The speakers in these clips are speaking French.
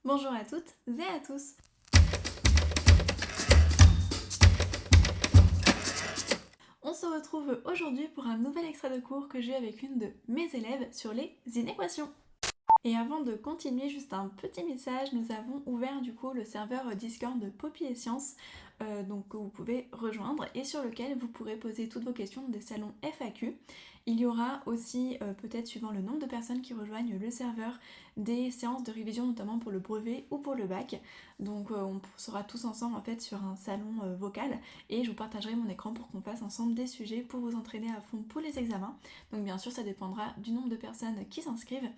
Bonjour à toutes et à tous. On se retrouve aujourd'hui pour un nouvel extrait de cours que j'ai eu avec une de mes élèves sur les inéquations. Et avant de continuer, juste un petit message, nous avons ouvert du coup le serveur Discord de Poppy et Sciences, donc que vous pouvez rejoindre et sur lequel vous pourrez poser toutes vos questions des salons FAQ. Il y aura aussi, peut-être suivant le nombre de personnes qui rejoignent le serveur, des séances de révision notamment pour le brevet ou pour le bac. Donc on sera tous ensemble en fait sur un salon vocal et je vous partagerai mon écran pour qu'on fasse ensemble des sujets pour vous entraîner à fond pour les examens. Donc bien sûr ça dépendra du nombre de personnes qui s'inscrivent.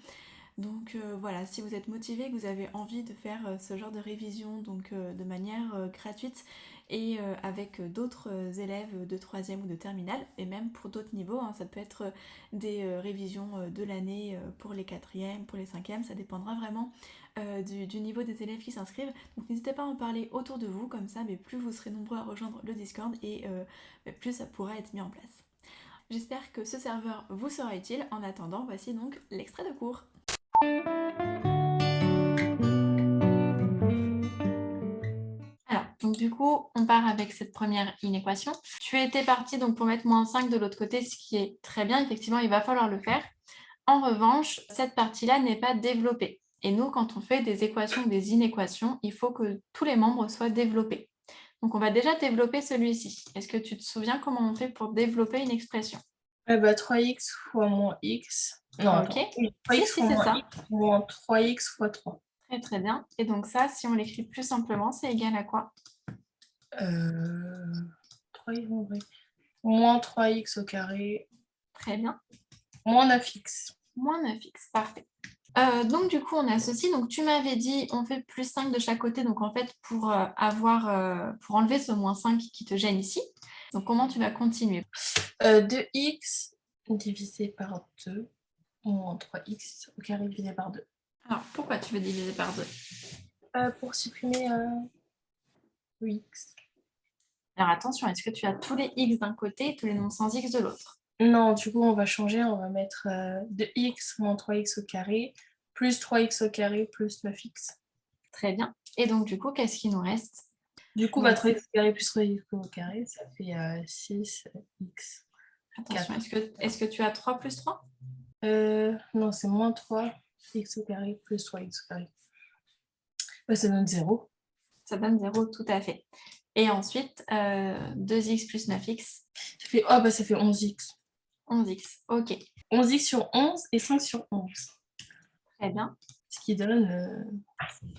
Donc voilà, si vous êtes motivé, que vous avez envie de faire ce genre de révision donc, de manière gratuite et avec d'autres élèves de 3e ou de terminale, et même pour d'autres niveaux, hein, ça peut être des révisions de l'année pour les 4e, pour les 5e, ça dépendra vraiment du niveau des élèves qui s'inscrivent. Donc n'hésitez pas à en parler autour de vous, comme ça mais plus vous serez nombreux à rejoindre le Discord et plus ça pourra être mis en place. J'espère que ce serveur vous sera utile. En attendant, voici donc l'extrait de cours. Alors, donc du coup, on part avec cette première inéquation. Tu étais parti donc pour mettre moins 5 de l'autre côté, ce qui est très bien. Effectivement, il va falloir le faire. En revanche, cette partie-là n'est pas développée. Et nous, quand on fait des équations ou des inéquations, il faut que tous les membres soient développés. Donc, on va déjà développer celui-ci. Est-ce que tu te souviens comment on fait pour développer une expression? 3x fois moins x. Non, Ok. attends. Oui, Si, 3x si, fois c'est moins ça. x moins 3x fois 3. Très, très bien. Et donc ça, si on l'écrit plus simplement, c'est égal à quoi? 3x en vrai. Moins 3x au carré. Très bien. Moins 9x. Moins 9x, parfait. Donc du coup, on associe. Donc tu m'avais dit, on fait plus 5 de chaque côté. Donc en fait, pour enlever ce moins 5 qui te gêne ici. Donc comment tu vas continuer? 2x divisé par 2. Moins 3x au carré divisé par 2. Alors, pourquoi tu veux diviser par 2? Pour supprimer x. Alors attention, est-ce que tu as tous les x d'un côté et tous les nombres sans x de l'autre? Non, du coup, on va changer. On va mettre 2x moins 3x au carré plus 3x au carré plus 9x. Très bien. Et donc du coup, qu'est-ce qu'il nous reste? Du coup, Donc, 3x au carré plus 3x au carré, ça fait 6x. attention, est-ce que tu as 3 plus 3? Non, c'est moins 3x au carré plus 3x au carré. Ça donne 0. Ça donne 0, tout à fait. Et ensuite, 2x plus 9x. Ça fait 11x. 11x, ok. 11x sur 11 et 5 sur 11. Très bien. Ce qui donne...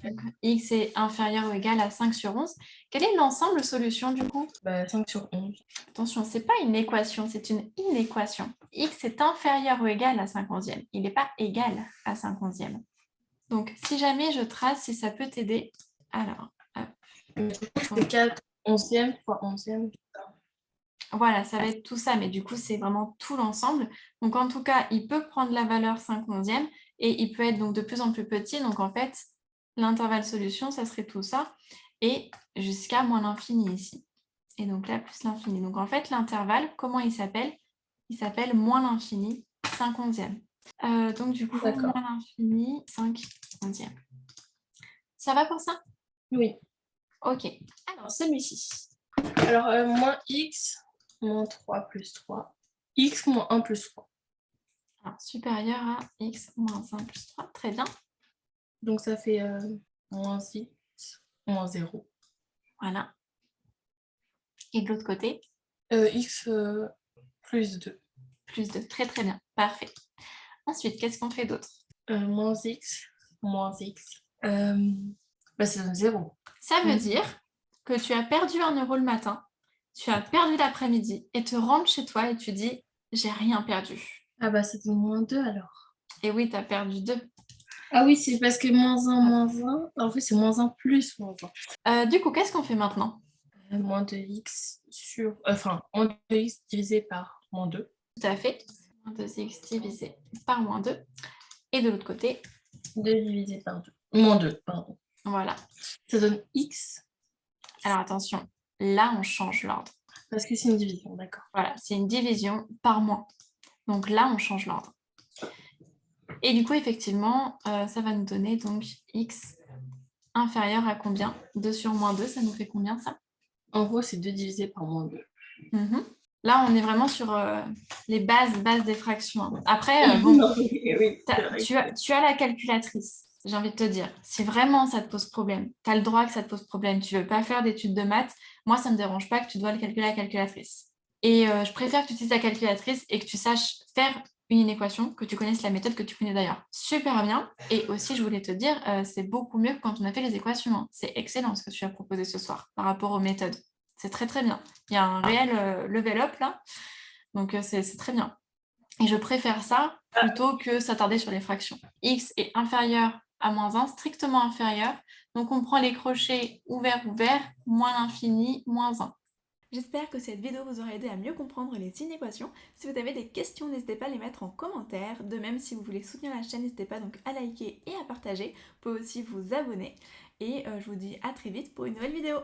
Donc, x est inférieur ou égal à 5 sur 11. Quel est l'ensemble solution du coup? 5 sur 11. Attention, ce n'est pas une équation, c'est une inéquation. X est inférieur ou égal à 5 onzièmes. Il n'est pas égal à 5 onzièmes. Donc, si jamais je trace, si ça peut t'aider, alors, C'est 4 onzièmes fois onzième. voilà, ça va être tout ça, mais du coup, c'est vraiment tout l'ensemble. Donc, en tout cas, il peut prendre la valeur 5 onzièmes et il peut être donc de plus en plus petit. Donc, en fait, l'intervalle solution, ça serait tout ça et jusqu'à moins l'infini ici. Et donc là, plus l'infini. Donc, en fait, l'intervalle, comment il s'appelle? Il s'appelle moins l'infini, 5 onzièmes. Donc, du coup, moins l'infini, 5 onzièmes. Ça va pour ça? Oui. Ok. Alors, celui-ci. Alors, moins x, moins 3 plus 3. X moins 1 plus 3. Alors, supérieur à x moins 1 plus 3. Très bien. Donc, ça fait moins x, moins 0. Voilà. Et de l'autre côté? X plus 2. Plus 2. Très, très bien. Parfait. Ensuite, qu'est-ce qu'on fait d'autre? Moins x, moins x. Ça donne 0. Ça veut dire que tu as perdu 1 euro le matin, tu as perdu l'après-midi et tu rentres chez toi et tu dis « j'ai rien perdu ». Ça donne moins 2 alors. Et oui, tu as perdu 2. Ah oui, c'est parce que moins 1, moins 1. En fait, c'est moins 1 plus moins 1. Du coup, qu'est-ce qu'on fait maintenant? Moins 2x sur... moins 2x divisé par moins 2. Tout à fait. Moins 2x divisé par moins 2. Et de l'autre côté? 2 divisé par 2. Moins 2, pardon. Voilà. Ça donne x. Alors attention, là, on change l'ordre. Parce que c'est une division, d'accord. Voilà, c'est une division par moins. Donc là, on change l'ordre. Et du coup, effectivement, ça va nous donner donc x inférieur à combien? 2 sur moins 2, ça nous fait combien ça? En gros, c'est 2 divisé par moins 2. Là, on est vraiment sur les bases des fractions, hein. Après, bon, Oui, c'est vrai. tu as la calculatrice, j'ai envie de te dire. Si vraiment ça te pose problème, tu as le droit que ça te pose problème, tu veux pas faire d'études de maths, moi, ça me dérange pas que tu dois le calculer à la calculatrice. Et je préfère que tu utilises la calculatrice et que tu saches faire une inéquation, que tu connaisses la méthode que tu connais d'ailleurs super bien. Et aussi, je voulais te dire, c'est beaucoup mieux que quand on a fait les équations, hein. C'est excellent ce que tu as proposé ce soir par rapport aux méthodes. C'est très très bien. Il y a un réel level up là, donc c'est très bien. Et je préfère ça plutôt que s'attarder sur les fractions. X est inférieur à moins 1, strictement inférieur. Donc on prend les crochets ouverts, moins l'infini, moins 1. J'espère que cette vidéo vous aura aidé à mieux comprendre les inéquations. Si vous avez des questions, n'hésitez pas à les mettre en commentaire. De même, si vous voulez soutenir la chaîne, n'hésitez pas donc à liker et à partager. Vous pouvez aussi vous abonner. Et je vous dis à très vite pour une nouvelle vidéo.